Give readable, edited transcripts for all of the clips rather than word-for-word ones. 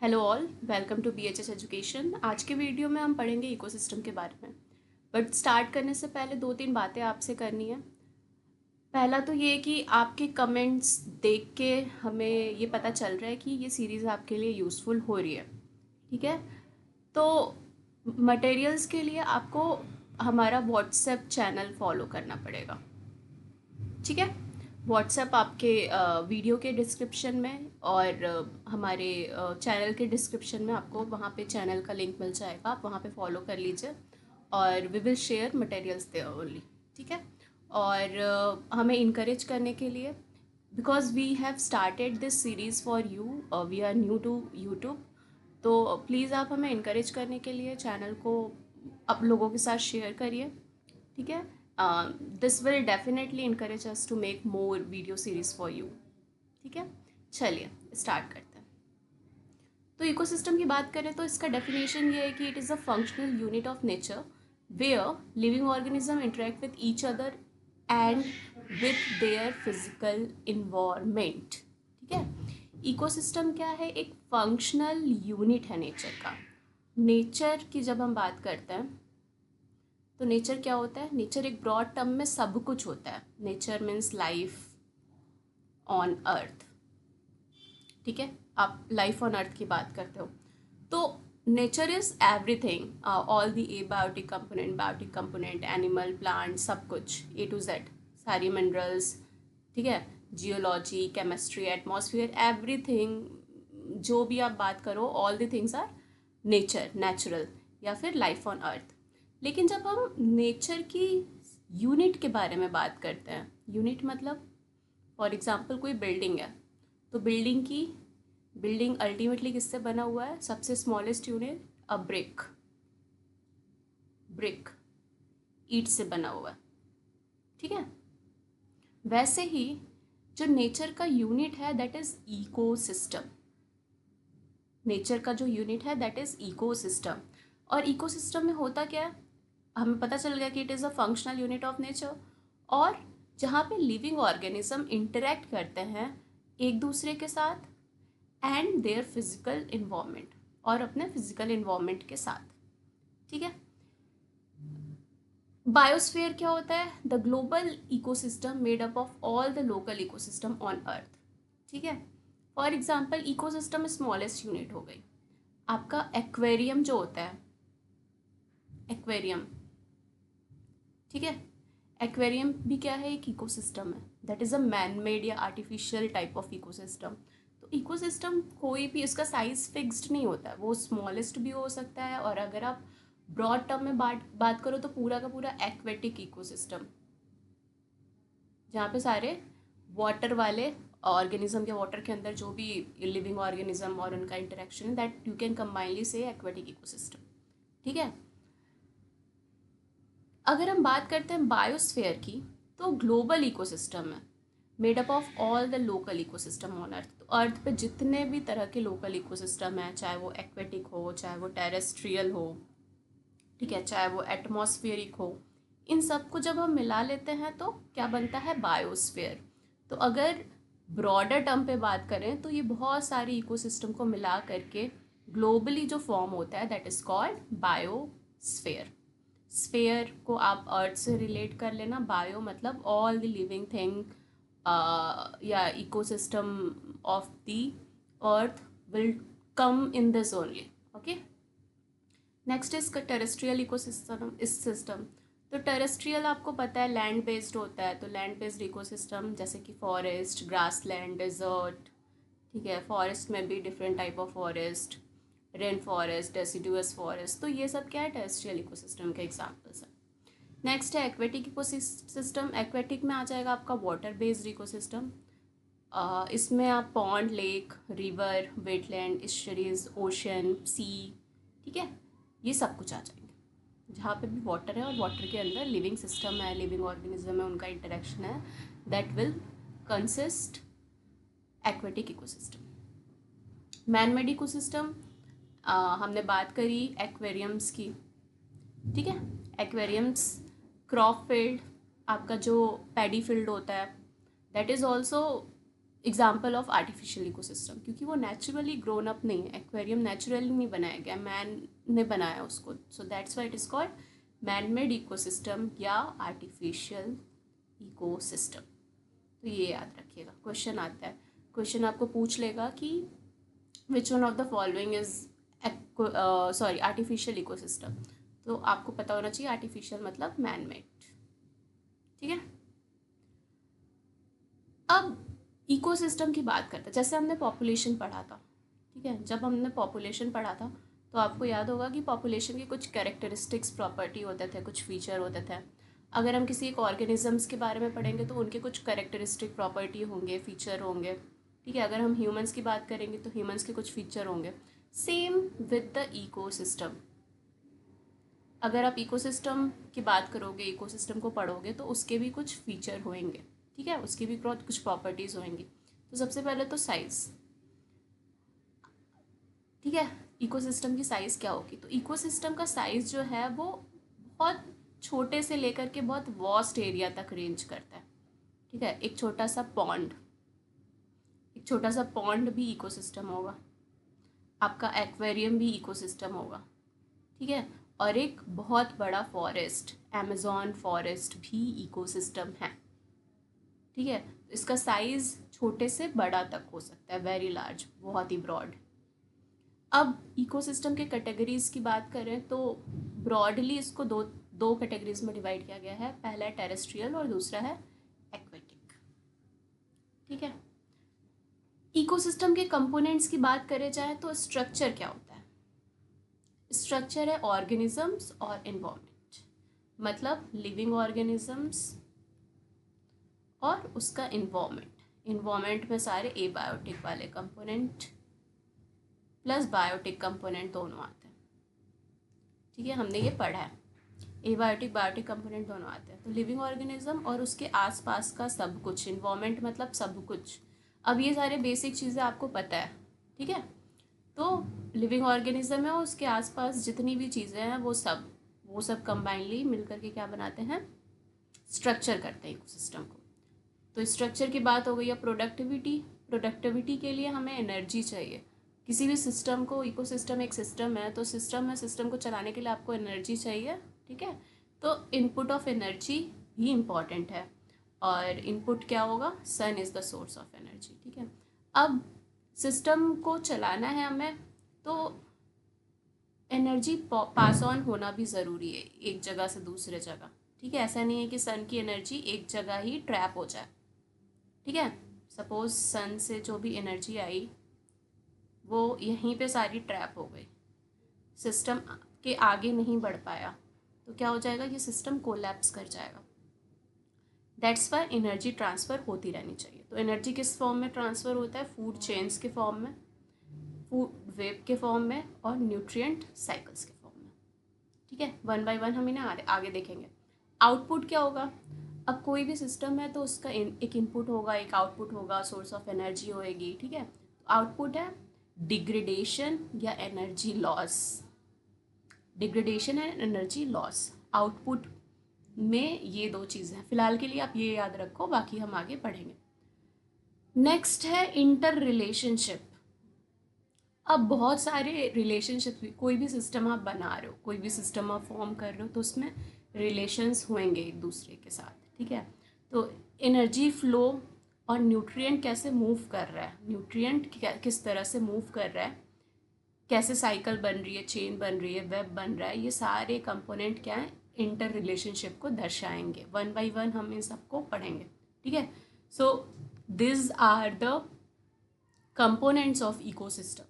Hello all, welcome to BHS education. आज के video में हम पढ़ेंगे इकोसिस्टम के बारे में। बट स्टार्ट करने से पहले दो तीन बातें आपसे करनी है। पहला तो ये कि आपके कमेंट्स देख के हमें ये पता चल रहा है कि ये सीरीज़ आपके लिए यूज़फुल हो रही है। ठीक है, तो मटेरियल्स के लिए आपको हमारा व्हाट्सएप चैनल फॉलो करना पड़ेगा। ठीक है, व्हाट्सएप आपके वीडियो के डिस्क्रिप्शन में और हमारे चैनल के डिस्क्रिप्शन में आपको वहाँ पे चैनल का लिंक मिल जाएगा। आप वहाँ पे फॉलो कर लीजिए और we will share materials there only. ठीक है, और हमें इनकरेज करने के लिए, because we have started this series for you, we are new to YouTube, तो प्लीज़ आप हमें इनकरेज करने के लिए चैनल को आप लोगों के साथ शेयर करिए। ठीक है, this will definitely encourage us to make more video series for you. ठीक है, चलिए स्टार्ट करते हैं। तो इकोसिस्टम की बात करें तो इसका डेफिनेशन ये है कि it is a functional unit of nature where living organism interact with each other and with their physical environment. ठीक है, इकोसिस्टम क्या है? एक फंक्शनल यूनिट है नेचर का। नेचर की जब हम बात करते हैं तो नेचर क्या होता है? नेचर एक ब्रॉड टर्म में सब कुछ होता है। Nature means life on earth. ठीक है, आप लाइफ ऑन अर्थ की बात करते हो तो nature is everything, all the biotic component, animal, plant, सब कुछ A to Z, सारी मिनरल्स। ठीक है, जियोलॉजी, केमिस्ट्री, एटमॉस्फेयर, एवरीथिंग, जो भी आप बात करो, all the things are nature, natural या फिर लाइफ ऑन अर्थ। लेकिन जब हम नेचर की यूनिट के बारे में बात करते हैं, यूनिट मतलब फॉर एग्जांपल कोई बिल्डिंग है, तो बिल्डिंग अल्टीमेटली किससे बना हुआ है? सबसे स्मॉलेस्ट यूनिट अ ब्रिक ईट से बना हुआ है। ठीक है, वैसे ही जो नेचर का यूनिट है दैट इज इकोसिस्टम। नेचर का जो यूनिट है दैट इज इकोसिस्टम। और इकोसिस्टम में होता क्या है? हमें पता चल गया कि it is a functional unit of nature, और जहाँ पे लिविंग ऑर्गेनिज्म इंटरेक्ट करते हैं एक दूसरे के साथ एंड देयर फिजिकल इन्वायरमेंट, और अपने फिजिकल इन्वायरमेंट के साथ। ठीक है, बायोस्फीयर क्या होता है? The global ecosystem made up of all the local ecosystem on earth. ठीक है, for example ecosystem smallest unit हो गई आपका एक्वेरियम जो होता है, एक्वेरियम। ठीक है, एक्वेरियम भी क्या है? एक इकोसिस्टम है। That is a man made या आर्टिफिशियल टाइप ऑफ इकोसिस्टम। तो इकोसिस्टम कोई भी, इसका साइज फिक्स्ड नहीं होता है, वो स्मॉलेस्ट भी हो सकता है, और अगर आप ब्रॉड टर्म में बात करो तो पूरा का पूरा एक्वेटिक इकोसिस्टम, जहाँ पे सारे वाटर वाले ऑर्गेनिज्म या वाटर के अंदर जो भी लिविंग ऑर्गेनिज्म और उनका इंटरेक्शन है, दैट यू कैन कंबाइनली से एक्वेटिक इकोसिस्टम। ठीक है, अगर हम बात करते हैं बायोस्फीयर की, तो ग्लोबल इकोसिस्टम है made up of all the local ecosystem on earth. तो अर्थ पे जितने भी तरह के लोकल इकोसिस्टम हैं, चाहे वो एक्वेटिक हो, चाहे वो टेरेस्ट्रियल हो, ठीक है, चाहे वो एटमॉस्फेरिक हो, इन सब को जब हम मिला लेते हैं तो क्या बनता है? बायोस्फीयर। तो अगर ब्रॉडर टर्म पे बात करें तो ये बहुत सारे इकोसिस्टम को मिला करके ग्लोबली जो फॉर्म होता है that is called biosphere. Sphere को आप अर्थ से रिलेट कर लेना, बायो मतलब ऑल द लिविंग थिंग या ecosystem of the earth will come in this only. Okay, next is terrestrial ecosystem. इस सिस्टम, तो टेरेस्ट्रियल आपको पता है लैंड बेस्ड होता है, तो लैंड बेस्ड इकोसिस्टम जैसे कि फॉरेस्ट, ग्रास लैंड, डेजर्ट। ठीक है, फॉरेस्ट में भी different type of forest, rain forest, deciduous forest, तो ये सब क्या है? टेरेस्ट्रियल इकोसिस्टम के एग्जाम्पल्स हैं। नेक्स्ट है एक्वेटिक इकोसिस्टम। एक्वेटिक में आ जाएगा आपका वाटर बेस्ड इकोसिस्टम। इसमें आप pond, lake, river, wetland, estuaries, ocean, sea, ठीक है, ये सब कुछ आ जाएंगे जहाँ पे भी वाटर है और वाटर के अंदर लिविंग सिस्टम है, लिविंग ऑर्गेनिज्म है, उनका इंटरेक्शन है, that will consist aquatic ecosystem. Man made ecosystem, हमने बात करी एक्वेरियम्स की। ठीक है, एक्वेरियम्स, क्रॉप फील्ड, आपका जो पैडी फील्ड होता है, that is also example of artificial ecosystem, क्योंकि वो नेचुरली ग्रोन अप नहीं है, एक्वेरियम नेचुरली नहीं बनाया गया, मैन ने बनाया उसको, so that's why it is called man made ecosystem या आर्टिफिशियल इकोसिस्टम। तो ये याद रखिएगा, क्वेश्चन आता है, क्वेश्चन आपको पूछ लेगा कि which one of the following is artificial ecosystem, तो आपको पता होना चाहिए आर्टिफिशियल मतलब मैन मेड। ठीक है, अब इकोसिस्टम की बात करते हैं, जैसे हमने पॉपुलेशन पढ़ा था। ठीक है, जब हमने पॉपुलेशन पढ़ा था तो आपको याद होगा कि पॉपुलेशन के कुछ कैरेक्टरिस्टिक्स प्रॉपर्टी होते थे, कुछ फीचर होते थे। अगर हम किसी एक ऑर्गेनिजम्स के बारे में पढ़ेंगे तो उनके कुछ कैरेक्टरिस्टिक प्रॉपर्टी होंगे, फीचर होंगे। ठीक है, अगर हम ह्यूमंस की बात करेंगे तो ह्यूमंस के कुछ फीचर होंगे। सेम विद द इकोसिस्टम, अगर आप इकोसिस्टम की बात करोगे, इकोसिस्टम को पढ़ोगे तो उसके भी कुछ फीचर होंगे। ठीक है, उसकी भी कुछ प्रॉपर्टीज़ होंगी। तो सबसे पहले तो साइज़। ठीक है, इकोसिस्टम की साइज़ क्या होगी, तो इकोसिस्टम का साइज़ जो है वो बहुत छोटे से लेकर के बहुत वास्ट एरिया तक रेंज करता है। ठीक है, एक छोटा सा पॉन्ड भी इकोसिस्टम होगा, आपका एक्वेरियम भी इकोसिस्टम होगा। ठीक है, और एक बहुत बड़ा फॉरेस्ट, अमेज़न फॉरेस्ट भी इकोसिस्टम है। ठीक है, इसका साइज़ छोटे से बड़ा तक हो सकता है, वेरी लार्ज, बहुत ही ब्रॉड। अब इकोसिस्टम के कैटेगरीज की बात करें तो ब्रॉडली इसको दो कैटेगरीज में डिवाइड किया गया है, पहला है टेरेस्ट्रियल और दूसरा है एक्वेटिक। ठीक है, इकोसिस्टम के कंपोनेंट्स की बात करें जाए तो स्ट्रक्चर क्या होता है, स्ट्रक्चर है ऑर्गेनिजम्स और एनवायरनमेंट, मतलब लिविंग ऑर्गेनिजम्स और उसका इन्वायरमेंट में सारे एबायोटिक वाले कंपोनेंट प्लस बायोटिक कंपोनेंट दोनों आते हैं। ठीक है, हमने ये पढ़ा है, एबायोटिक बायोटिक कंपोनेंट दोनों आते हैं। तो लिविंग ऑर्गेनिज्म और उसके आसपास का सब कुछ, इन्वायरमेंट मतलब सब कुछ। अब ये सारे बेसिक चीज़ें आपको पता है। ठीक है, तो लिविंग ऑर्गेनिज्म है और उसके आसपास जितनी भी चीज़ें हैं वो सब कंबाइनली मिलकर के क्या बनाते हैं, स्ट्रक्चर करते हैं इकोसिस्टम को। तो स्ट्रक्चर की बात हो गई है। प्रोडक्टिविटी के लिए हमें एनर्जी चाहिए, किसी भी सिस्टम को, इकोसिस्टम एक सिस्टम है तो सिस्टम को चलाने के लिए आपको एनर्जी चाहिए। ठीक है, तो इनपुट ऑफ एनर्जी भी इम्पॉर्टेंट है, और इनपुट क्या होगा, sun is the source of energy. ठीक है, अब सिस्टम को चलाना है हमें तो एनर्जी पास ऑन होना भी ज़रूरी है एक जगह से दूसरे जगह। ठीक है, ऐसा नहीं है कि सन की एनर्जी एक जगह ही ट्रैप हो जाए। ठीक है, सपोज सन से जो भी एनर्जी आई वो यहीं पे सारी ट्रैप हो गई, सिस्टम के आगे नहीं बढ़ पाया, तो क्या हो जाएगा, ये सिस्टम कोलैप्स कर जाएगा। दैट्स वाई एनर्जी ट्रांसफ़र होती रहनी चाहिए। तो एनर्जी किस फॉर्म में ट्रांसफ़र होता है, फूड चेन्स के फॉर्म में, फूड वेब के फॉर्म में और न्यूट्रिएंट साइकिल्स के फॉर्म में। ठीक है, वन बाय वन हम इन्हें आगे देखेंगे। आउटपुट क्या होगा, अब कोई भी सिस्टम है तो उसका एक इनपुट होगा, एक आउटपुट होगा, सोर्स ऑफ एनर्जी होएगी। ठीक है, आउटपुट है डिग्रेडेशन या energy loss, degradation and energy loss. Output में ये दो चीज़ें हैं, फिलहाल के लिए आप ये याद रखो, बाकी हम आगे पढ़ेंगे। नेक्स्ट है इंटर रिलेशनशिप। अब बहुत सारे रिलेशनशिप, कोई भी सिस्टम आप बना रहे हो, कोई भी सिस्टम आप फॉर्म कर रहे हो तो उसमें रिलेशंस होंगे एक दूसरे के साथ। ठीक है, तो एनर्जी फ्लो और न्यूट्रिएंट कैसे मूव कर रहा है, न्यूट्रिएंट किस तरह से मूव कर रहा है, कैसे साइकिल बन रही है, चेन बन रही है, वेब बन रहा है, ये सारे कंपोनेंट क्या है, इंटर रिलेशनशिप को दर्शाएंगे। वन बाय वन हम इन सबको पढ़ेंगे। ठीक है, so this are the components of ecosystem.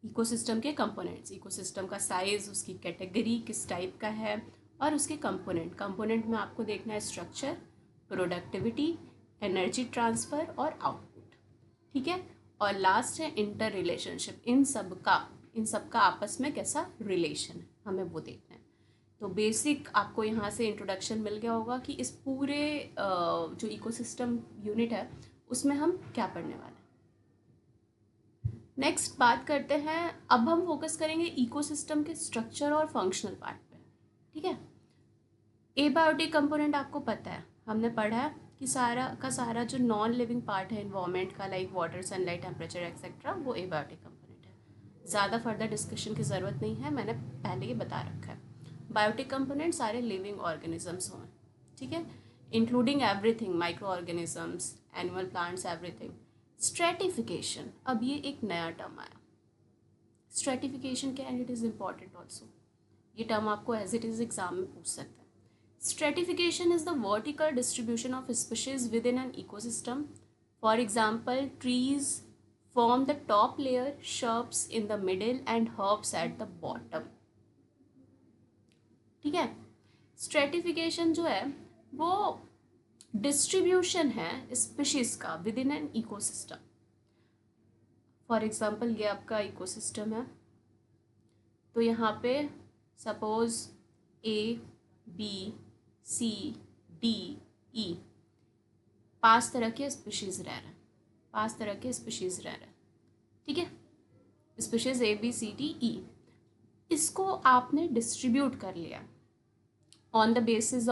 Ecosystem के कंपोनेंट्स, इकोसिस्टम का साइज, उसकी कैटेगरी किस टाइप का है, और उसके कंपोनेंट में आपको देखना है स्ट्रक्चर, प्रोडक्टिविटी, एनर्जी ट्रांसफ़र और आउटपुट। ठीक है, और लास्ट है इंटर रिलेशनशिप, इन सब का आपस में कैसा रिलेशन है, हमें वो देखना है। तो बेसिक आपको यहाँ से इंट्रोडक्शन मिल गया होगा कि इस पूरे जो इकोसिस्टम यूनिट है उसमें हम क्या पढ़ने वाले हैं। नेक्स्ट बात करते हैं, अब हम फोकस करेंगे इकोसिस्टम के स्ट्रक्चर और फंक्शनल पार्ट पे। ठीक है, एबायोटिक कंपोनेंट आपको पता है, हमने पढ़ा है कि सारा का सारा जो नॉन लिविंग पार्ट है इन्वायरमेंट का, like water, sunlight, temperature etcetera, वो एबायोटिक कंपोनेंट है। ज़्यादा फर्दर डिस्कशन की ज़रूरत नहीं है, मैंने पहले ही बता रखा है। बायोटिक कंपोनेंट सारे लिविंग ऑर्गेनिजम्स हों, ठीक है, including everything, micro organisms, animal, plants, everything. Stratification, अब ये एक नया टर्म आया। स्ट्रेटिफिकेशन क्या है, इट इज़ इम्पॉर्टेंट ऑल्सो। ये टर्म आपको एज इट इज़ एग्जाम में पूछ सकता है। Stratification is the vertical distribution of species within an ecosystem. For example, trees form the top layer, shrubs in the middle and herbs at the bottom. ठीक है, stratification जो है वो distribution है स्पीशीज का with in an ecosystem. For example ये आपका ecosystem है, तो यहाँ पे सपोज ए, बी, सी, डी, ई 5 तरह के स्पीशीज रह रहे हैं, 5 तरह के स्पीशीज रह रहे हैं, ठीक है, स्पीशीज ए, बी, सी, डी, ई। इसको आपने डिस्ट्रीब्यूट कर लिया on the basis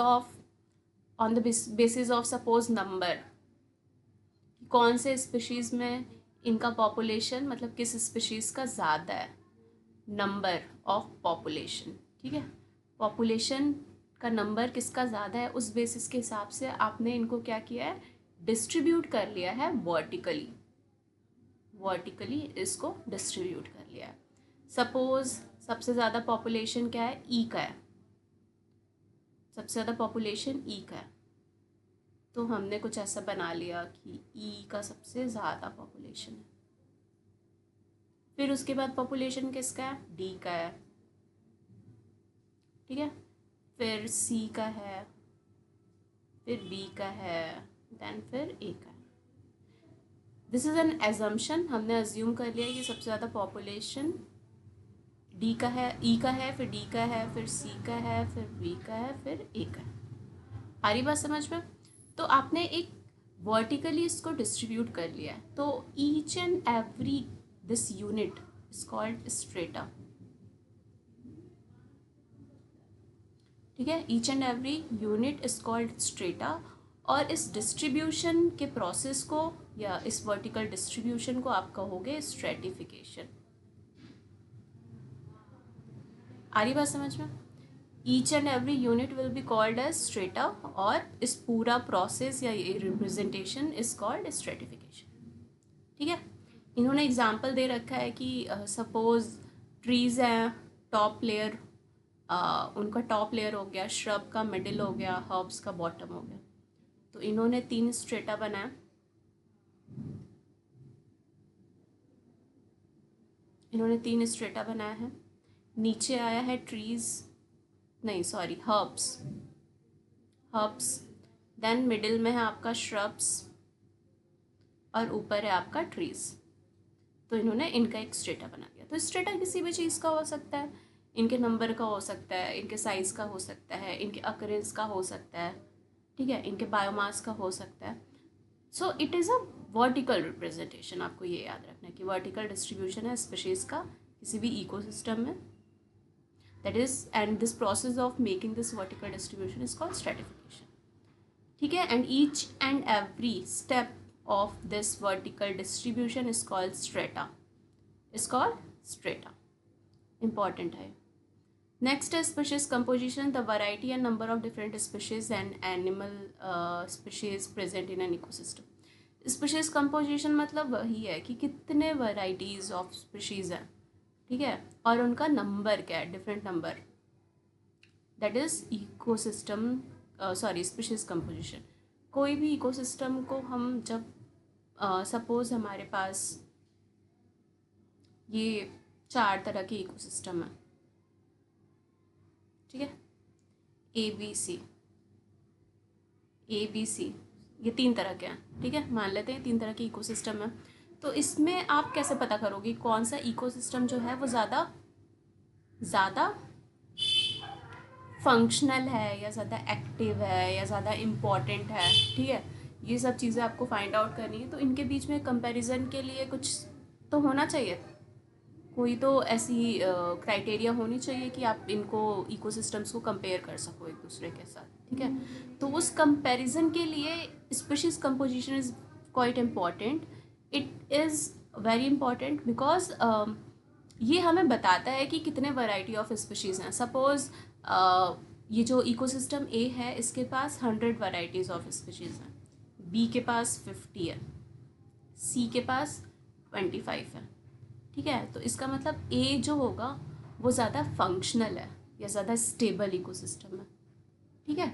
of suppose number, कौन से स्पीशीज़ में इनका पॉपुलेशन, मतलब किस स्पीशीज़ का ज़्यादा है, नंबर ऑफ पॉपुलेशन, ठीक है, पॉपुलेशन का नंबर किसका ज़्यादा है, उस बेसिस के हिसाब से आपने इनको क्या किया है, डिस्ट्रीब्यूट कर लिया है वर्टिकली इसको डिस्ट्रीब्यूट कर लिया है। सपोज सबसे ज़्यादा पॉपुलेशन क्या है, ई का है, सबसे ज़्यादा पॉपुलेशन ई का है, तो हमने कुछ ऐसा बना लिया कि ई का सबसे ज़्यादा पॉपुलेशन है। फिर उसके बाद पॉपुलेशन किसका है, डी का है, ठीक है, फिर सी का है, फिर बी का है, देन फिर ए का है। दिस इज़ एन एजम्पशन, हमने अज्यूम कर लिया कि सबसे ज़्यादा पॉपुलेशन डी का है, ई का है, फिर डी का है, फिर सी का है, फिर बी का है, फिर ए का है। आ रही बात समझ में? तो आपने एक वर्टिकली इसको डिस्ट्रीब्यूट कर लिया है, तो each and every this unit is called strata, ठीक है, each and every unit is called strata. और इस डिस्ट्रीब्यूशन के प्रोसेस को या इस वर्टिकल डिस्ट्रीब्यूशन को आप कहोगे स्ट्रेटिफिकेशन। आ रही बात समझ में? Each and every unit will be called as strata, और इस पूरा प्रोसेस या ये रिप्रेजेंटेशन इज कॉल्ड स्ट्रेटिफिकेशन, ठीक है। इन्होंने एग्जांपल दे रखा है कि सपोज ट्रीज़ हैं, टॉप लेयर, उनका टॉप लेयर हो गया, श्रब का मिडिल हो गया, हर्ब्स का बॉटम हो गया। तो इन्होंने 3 स्ट्रेटा बनाया, है। नीचे आया है ट्रीज, नहीं सॉरी हर्ब्स, देन मिडिल में है आपका श्रब्स, और ऊपर है आपका ट्रीज। तो इन्होंने इनका एक स्ट्रेटा बना दिया। तो स्ट्रेटा किसी भी चीज़ का हो सकता है, इनके नंबर का हो सकता है, इनके साइज़ का हो सकता है, इनके अकरेंस का हो सकता है, ठीक है, इनके बायोमास का हो सकता है। So it is a vertical representation. आपको ये याद रखना है कि वर्टिकल डिस्ट्रीब्यूशन है स्पीशीज़ का किसी भी इकोसिस्टम में, that is, and this process of making this vertical distribution is called stratification, ठीक है। And each and every step of this vertical distribution is called strata, important है। Next is species composition, the variety and number of different species and animal species present in an ecosystem. Species composition मतलब वही है कि कितने varieties of species हैं, ठीक है, और उनका नंबर क्या है, different number, that is ecosystem, species composition. कोई भी इकोसिस्टम को हम जब सपोज हमारे पास ये 4 तरह के इकोसिस्टम है, ठीक है, ए बी सी, ये 3 तरह के हैं, ठीक है, मान लेते हैं 3 तरह के इकोसिस्टम है। तो इसमें आप कैसे पता करोगे कौन सा इकोसिस्टम जो है वो ज़्यादा फंक्शनल है, या ज़्यादा एक्टिव है, या ज़्यादा इम्पॉर्टेंट है, ठीक है, ये सब चीज़ें आपको फाइंड आउट करनी है। तो इनके बीच में कंपैरिजन के लिए कुछ तो होना चाहिए, कोई तो ऐसी क्राइटेरिया होनी चाहिए कि आप इनको इकोसिस्टम्स को कंपेयर कर सको एक दूसरे के साथ, ठीक है। तो उस कंपैरिजन के लिए species composition is quite important. It is very important because ये हमें बताता है कि कितने वैरायटी ऑफ स्पीशीज़ हैं। सपोज़ ये जो इकोसिस्टम ए है इसके पास 100 वैरायटीज़ ऑफ स्पीशीज़ हैं, बी के पास 50 है, सी के पास 25 है, ठीक है। तो इसका मतलब ए जो होगा वो ज़्यादा फंक्शनल है या ज़्यादा स्टेबल इकोसिस्टम है, ठीक है।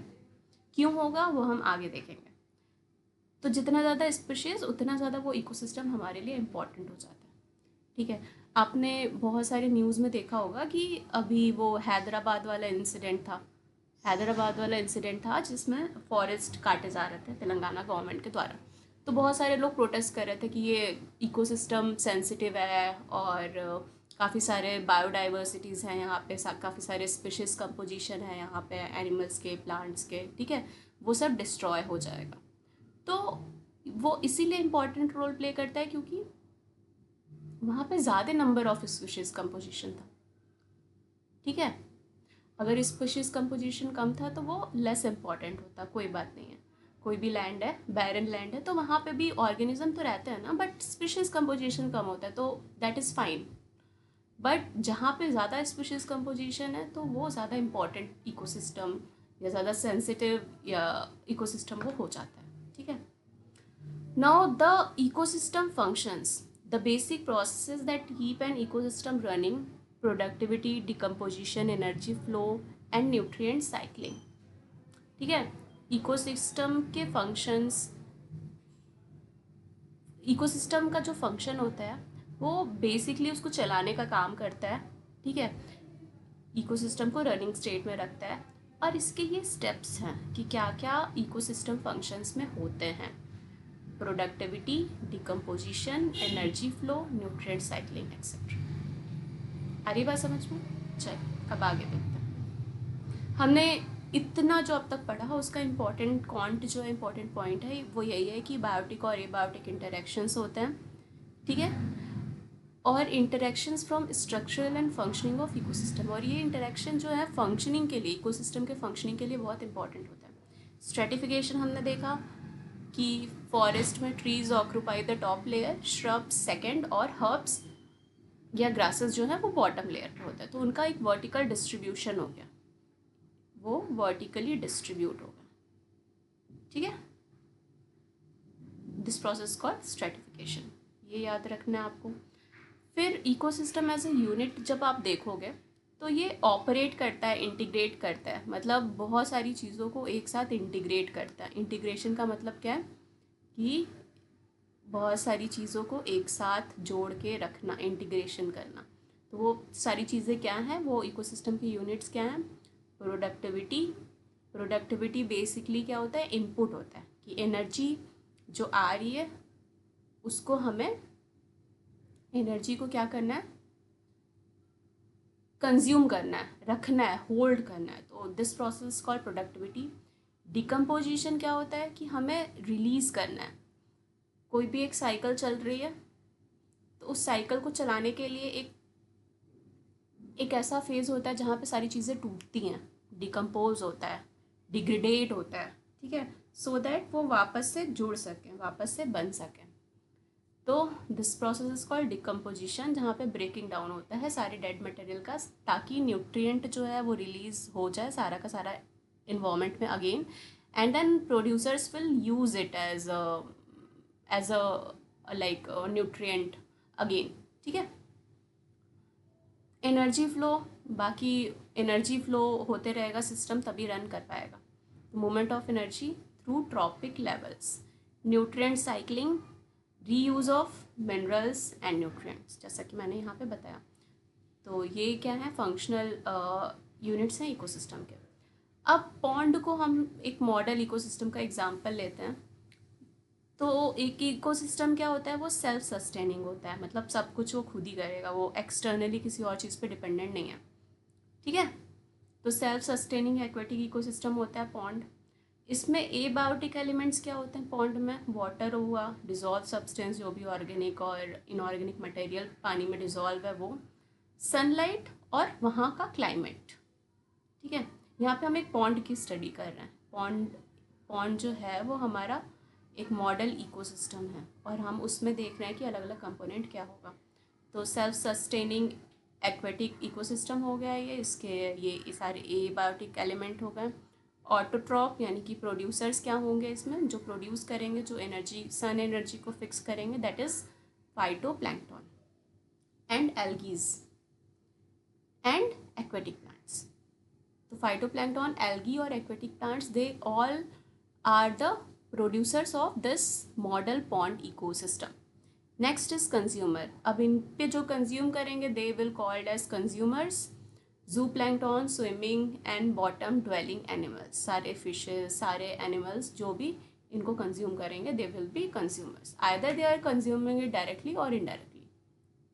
क्यों होगा वो हम आगे देखेंगे। तो जितना ज़्यादा स्पीशीज़ उतना ज़्यादा वो इकोसिस्टम हमारे लिए इम्पॉर्टेंट हो जाता है, ठीक है। आपने बहुत सारे न्यूज़ में देखा होगा कि अभी वो हैदराबाद वाला इंसिडेंट था जिसमें फॉरेस्ट काटे जा रहे थे तेलंगाना गवर्नमेंट के द्वारा। तो बहुत सारे लोग प्रोटेस्ट कर रहे थे कि ये इकोसिस्टम सेंसिटिव है और काफ़ी सारे बायोडाइवर्सिटीज़ हैं यहाँ पे, काफ़ी सारे स्पीशीज कंपोजिशन है यहाँ पे, एनिमल्स के, प्लांट्स के, ठीक है, वो सब डिस्ट्रॉय हो जाएगा। तो वो इसीलिए इम्पॉर्टेंट रोल प्ले करता है क्योंकि वहाँ पे ज़्यादा नंबर ऑफ स्पीशीज कंपोजिशन था, ठीक है। अगर स्पीशीज कंपोजिशन कम था तो वो लेस इम्पॉर्टेंट होता, कोई बात नहीं है। कोई भी लैंड है, बैरन लैंड है, तो वहाँ पे भी ऑर्गेनिज्म तो रहते हैं ना, बट स्पीशीज कंपोजिशन कम होता है, तो दैट इज़ फाइन। बट जहाँ पे ज़्यादा स्पीशीज कंपोजिशन है तो वो ज़्यादा इम्पॉर्टेंट इकोसिस्टम या ज़्यादा सेंसिटिव या इकोसिस्टम वो हो जाता है, ठीक है। Now the ecosystem functions, the basic processes that keep an ecosystem running: productivity, decomposition, energy flow and nutrient cycling, ठीक है। इकोसिस्टम के फंक्शंस, इकोसिस्टम का जो फंक्शन होता है वो बेसिकली उसको चलाने का काम करता है, ठीक है। इकोसिस्टम को रनिंग स्टेट में रखता है और इसके ये स्टेप्स हैं कि क्या क्या इकोसिस्टम फंक्शंस में होते हैं: productivity, decomposition, energy flow, nutrient cycling etcetera. आ रही बात समझ में? चल अब आगे देखते हैं। हमने इतना जो अब तक पढ़ा उसका इम्पोर्टेंट कॉन्ट जो है, इम्पोर्टेंट पॉइंट है वो यही है कि बायोटिक और एबायोटिक इंटरेक्शंस होते हैं, ठीक है, और interactions from structural and functioning of ecosystem. और ये इंटरेक्शन जो है फंक्शनिंग के लिए, इकोसिस्टम के फंक्शनिंग के लिए बहुत इंपॉर्टेंट होता है। स्ट्रेटिफिकेशन हमने देखा कि फॉरेस्ट में trees occupy the top layer, shrubs second और हर्ब्स या ग्रासेस जो है वो बॉटम लेयर पे होता है। तो उनका एक वर्टिकल डिस्ट्रीब्यूशन हो गया, वो वर्टिकली डिस्ट्रीब्यूट होगा, ठीक है। दिस प्रोसेस कॉल्ड स्ट्रेटिफिकेशन, ये याद रखना है आपको। फिर इकोसिस्टम एज ए यूनिट जब आप देखोगे तो ये ऑपरेट करता है, इंटीग्रेट करता है, मतलब बहुत सारी चीज़ों को एक साथ इंटीग्रेट करता है। इंटीग्रेशन का मतलब क्या है कि बहुत सारी चीज़ों को एक साथ जोड़ के रखना, इंटीग्रेशन करना। तो वो सारी चीज़ें क्या हैं, वो इकोसिस्टम की यूनिट्स क्या हैं? प्रोडक्टिविटी, प्रोडक्टिविटी बेसिकली क्या होता है? इनपुट होता है कि एनर्जी जो आ रही है उसको हमें, एनर्जी को क्या करना है? कंज्यूम करना है, रखना है, होल्ड करना है। तो this process called productivity. Decomposition क्या होता है कि हमें रिलीज़ करना है। कोई भी एक साइकिल चल रही है तो उस साइकिल को चलाने के लिए एक ऐसा फेज़ होता है जहाँ पे सारी चीज़ें टूटती हैं, डिकम्पोज होता है, डिग्रेडेट होता है, ठीक है, सो दैट वो वापस से जुड़ सकें, वापस से बन सकें। तो this process is called decomposition, जहाँ पे ब्रेकिंग डाउन होता है सारे डेड मटेरियल का, ताकि न्यूट्रिएंट जो है वो रिलीज़ हो जाए सारा का सारा इन्वायरमेंट में again, and then producers will use it as a like nutrient again, ठीक है। एनर्जी फ्लो, बाकी एनर्जी फ्लो होते रहेगा सिस्टम तभी रन कर पाएगा। Movement of energy through trophic levels, nutrient cycling, reuse of minerals and nutrients, जैसा कि मैंने यहाँ पे बताया। तो ये क्या है? फंक्शनल यूनिट्स हैं इकोसिस्टम के। अब पॉन्ड को हम एक मॉडल इकोसिस्टम का एग्जांपल लेते हैं। तो एक इकोसिस्टम क्या होता है? वो सेल्फ सस्टेनिंग होता है, मतलब सब कुछ वो खुद ही करेगा, वो एक्सटर्नली किसी और चीज़ पे डिपेंडेंट नहीं है, ठीक है। तो सेल्फ सस्टेनिंग एक्वेटिक इकोसिस्टम होता है पॉन्ड। इसमें एबायोटिक एलिमेंट्स क्या होते हैं पॉन्ड में? वाटर हुआ, डिजॉल्व सब्सटेंस जो भी ऑर्गेनिक और इनऑर्गेनिक मटेरियल पानी में डिजॉल्व है वो, सनलाइट और वहाँ का क्लाइमेट। ठीक है, यहाँ पे हम एक पॉन्ड की स्टडी कर रहे हैं। पॉन्ड पॉन्ड जो है वो हमारा एक मॉडल इकोसिस्टम है और हम उसमें देख रहे हैं कि अलग अलग कंपोनेंट क्या होगा। तो सेल्फ सस्टेनिंग एक्वेटिक इकोसिस्टम हो गया ये सारे एबायोटिक एलिमेंट हो गए। ऑटोट्रॉप यानी कि प्रोड्यूसर्स क्या होंगे इसमें, जो प्रोड्यूस करेंगे, जो एनर्जी सन एनर्जी को फिक्स करेंगे, that is phytoplankton and algae and aquatic plants. तो फाइटोप्लैंक्टन, एल्गी और aquatic plants, they all are the producers of this model pond ecosystem. Next is consumer. अब इन पे जो कंज्यूम करेंगे they will called as consumers. Zooplankton, swimming and bottom dwelling animals, सारे fishes, सारे animals जो भी इनको कंज्यूम करेंगे they will be consumers. Either they are consuming it directly और इनडायरेक्टली।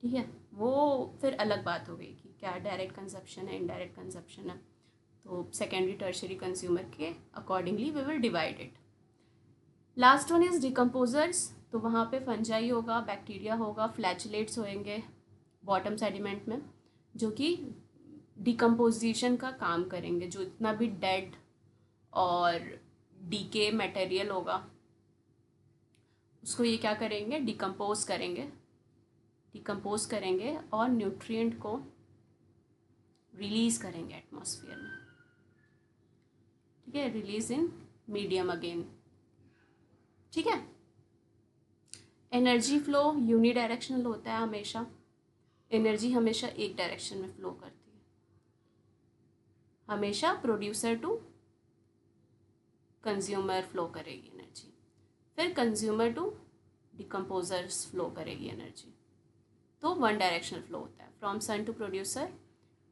ठीक है, वो फिर अलग बात हो गई कि क्या डायरेक्ट कंजप्शन है, इनडायरेक्ट कंजप्शन है। तो सेकेंडरी टर्शरी कंज्यूमर के accordingly we will divide it. Last one is decomposers. तो वहाँ पे फंजाई होगा, बैक्टीरिया होगा, फ्लैचुलेट्स होंगे बॉटम सेडिमेंट में, जो कि डिकम्पोजिशन का काम करेंगे। जो इतना भी डेड और डीके मटेरियल होगा उसको ये क्या करेंगे, डिकम्पोज करेंगे और न्यूट्रिएंट को रिलीज करेंगे एटमॉस्फेयर में। ठीक है, रिलीज इन मीडियम अगेन। ठीक है, एनर्जी फ्लो यूनिडायरेक्शनल होता है हमेशा। एनर्जी हमेशा एक डायरेक्शन में फ्लो करती है, हमेशा प्रोड्यूसर टू कंज्यूमर फ्लो करेगी एनर्जी, फिर कंज्यूमर टू डिकम्पोजर्स फ्लो करेगी एनर्जी। तो वन डायरेक्शनल फ्लो होता है from sun to producer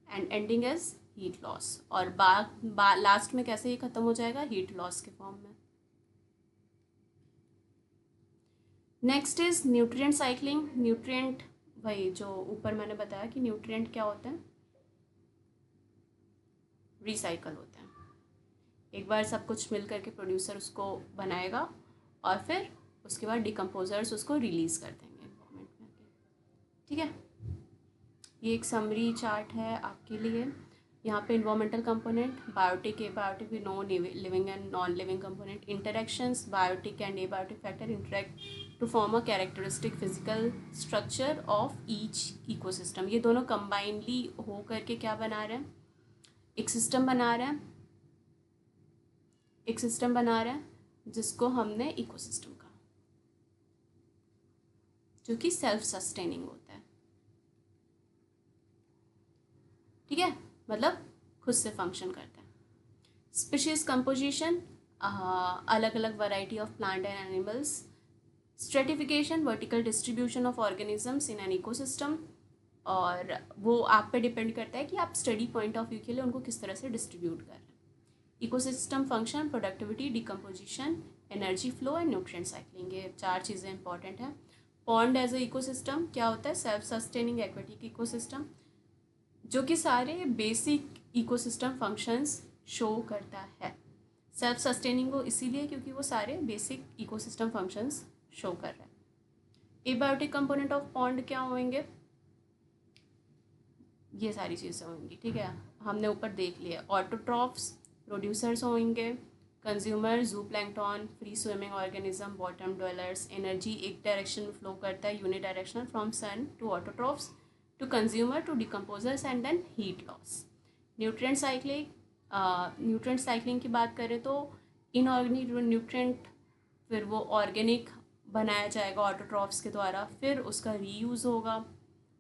and ending as heat loss. और लास्ट में कैसे ये खत्म हो जाएगा, हीट लॉस के फॉर्म में। Next is nutrient cycling. Nutrient वही जो ऊपर मैंने बताया कि न्यूट्रिएंट क्या होते हैं, रिसाइकल होते हैं। एक बार सब कुछ मिल करके प्रोड्यूसर उसको बनाएगा और फिर उसके बाद डिकम्पोजर्स उसको रिलीज़ कर देंगे एनवायरनमेंट में। ठीक है, ये एक समरी चार्ट है आपके लिए। यहाँ पे environmental component, biotic, abiotic, we know living and non living component, interactions, biotic and abiotic factor interact to form a characteristic physical structure of each ecosystem. ये दोनों कंबाइनली हो करके क्या बना रहे हैं, एक सिस्टम बना रहे हैं, जिसको हमने इकोसिस्टम कहा, जो कि सेल्फ सस्टेनिंग होता है। ठीक है, मतलब खुद से फंक्शन करता है। स्पीशीज कंपोजिशन, अलग अलग variety of plant and animals. Stratification, vertical distribution of organisms in an ecosystem, और वो आप पे डिपेंड करता है कि आप स्टडी पॉइंट ऑफ व्यू के लिए उनको किस तरह से डिस्ट्रीब्यूट कर रहे हैं। Ecosystem function, productivity, decomposition, energy flow and nutrient cycling, ये 4 चीज़ें इंपॉर्टेंट हैं। पॉन्ड एज ए इकोसिस्टम क्या होता है, सेल्फ सस्टेनिंग एक्वेटिक इकोसिस्टम, जो कि सारे बेसिक इकोसिस्टम फंक्शंस शो करता है। सेल्फ सस्टेनिंग वो इसीलिए क्योंकि वो सारे बेसिक इकोसिस्टम फंक्शंस शो कर रहे हैं। एबायोटिक कंपोनेंट ऑफ पॉन्ड क्या होंगे, ये सारी चीज़ें होंगी। ठीक है, हमने ऊपर देख लिया। ऑटोट्रॉफ्स, प्रोड्यूसर्स होंगे, consumer, zooplankton, free swimming organism, bottom dwellers. Energy एक डायरेक्शन में फ्लो करता है, unidirectional, from sun to autotrophs to consumer to decomposers and then heat loss. Nutrient cycling की बात करें तो इनऑर्गेनिक न्यूट्रिएंट फिर वो ऑर्गेनिक बनाया जाएगा ऑटोट्रॉफ्स के द्वारा, फिर उसका रीयूज़ होगा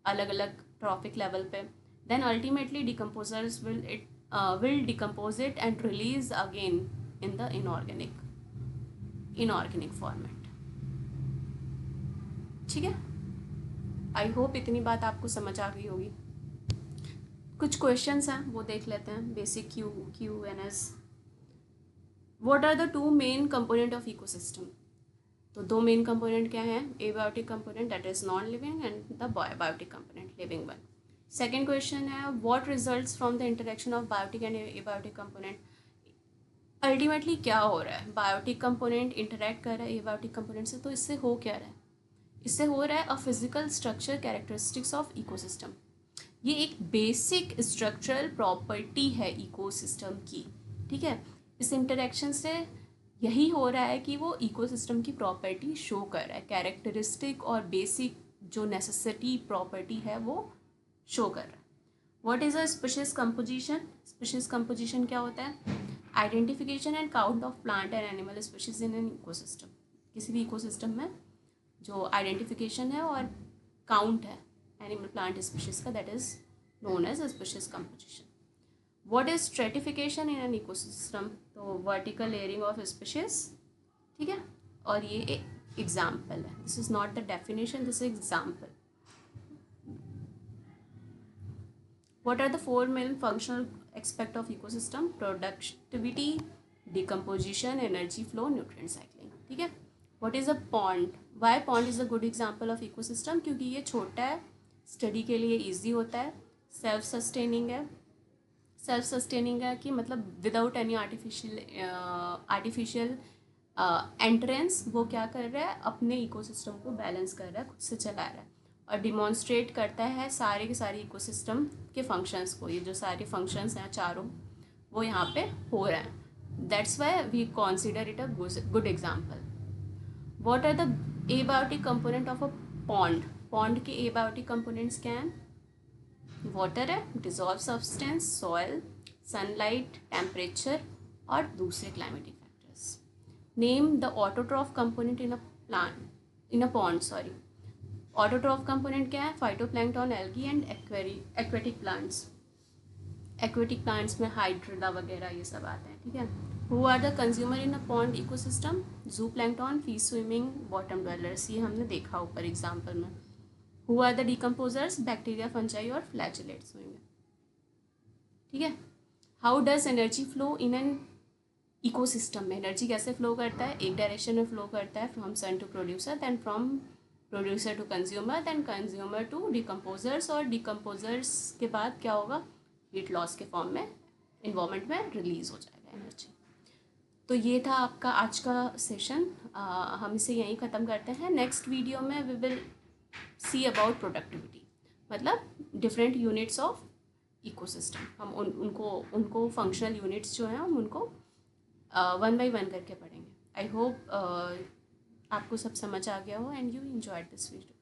अलग अलग ट्रॉफिक लेवल पे, then ultimately decomposers will decompose it and release again in the inorganic format. ठीक है, आई होप इतनी बात आपको समझ आ गई होगी। कुछ क्वेश्चंस हैं वो देख लेते हैं, basic QNS। What are the 2 main component of ecosystem. तो 2 मेन कंपोनेंट क्या हैं, abiotic component that is non living and the biotic component living one. Second question है, what results from the interaction of biotic and abiotic component. Ultimately क्या हो रहा है, biotic component interact कर रहा है एबायोटिक कंपोनेंट से, तो इससे हो क्या रहा है, इससे हो रहा है a physical structure characteristics of ecosystem. ये एक बेसिक स्ट्रक्चरल प्रॉपर्टी है इकोसिस्टम की, ठीक है। इस इंटरेक्शन से यही हो रहा है कि वो इकोसिस्टम की प्रॉपर्टी शो कर रहा है, कैरेक्टरिस्टिक और बेसिक जो नेसेसिटी प्रॉपर्टी है वो शो कर रहा है। What is a species composition? Species composition क्या होता है? Identification and count of plant and animal species in an ecosystem. किसी भी इकोसिस्टम में जो आइडेंटिफिकेशन है और काउंट है एनिमल प्लांट स्पीशीज का, that is known as species composition. What is stratification in an ecosystem? तो वर्टिकल लेयरिंग ऑफ स्पीशीज, ठीक है। और ये एक एग्जाम्पल है, this is not the definition, this is example. What are the four main functional aspect of ecosystem? Productivity, decomposition, energy flow, nutrient cycling, ठीक है। What is a pond? Why pond is a good example of ecosystem? क्योंकि ये छोटा है, study के लिए easy होता है, सेल्फ सस्टेनिंग है। सेल्फ सस्टेनिंग है कि मतलब विदाउट एनी आर्टिफिशियल एंट्रेंस वो क्या कर रहा है, अपने इकोसिस्टम को बैलेंस कर रहा है, खुद से चला रहा है, और डिमॉन्स्ट्रेट करता है सारे के सारे इकोसिस्टम के फंक्शंस को। ये जो सारे फंक्शंस हैं चारों, वो यहाँ पे हो रहे हैं, that's why we consider it a good example. What are the abiotic component of a pond? Pond के एबायोटिक कंपोनेंट्स क्या हैं? वाटर है, dissolve substance, soil, sunlight, temperature और दूसरे climatic factors. Name the autotroph component in a plant, in a pond, sorry. Autotroph component क्या है? Phytoplankton, algae and aquatic plants. Aquatic plants में hydrilla वगैरह ये सब आते हैं, ठीक है। Who are the consumer in a pond ecosystem? Zooplankton, fish swimming, bottom dwellers, ये हमने देखा ऊपर एग्जाम्पल में। Who are the decomposers? Bacteria, fungi और फ्लैचेलेट्स होंगे, ठीक है। How does energy flow in an ecosystem? में एनर्जी कैसे फ्लो करता है? एक डायरेक्शन में फ्लो करता है, from sun to producer, then from producer to consumer, then consumer to decomposers, और डिकम्पोजर्स के बाद क्या होगा, हीट लॉस के फॉर्म में इन्वायरमेंट में रिलीज हो जाएगा एनर्जी। तो ये था आपका आज का सेशन, हम इसे यहीं ख़त्म करते हैं। नेक्स्ट वीडियो में we will see about productivity, मतलब डिफरेंट यूनिट्स ऑफ इकोसिस्टम। हम उनको फंक्शनल यूनिट्स जो हैं हम उनको वन बाय वन करके पढ़ेंगे। आई होप आपको सब समझ आ गया हो and you enjoyed this video.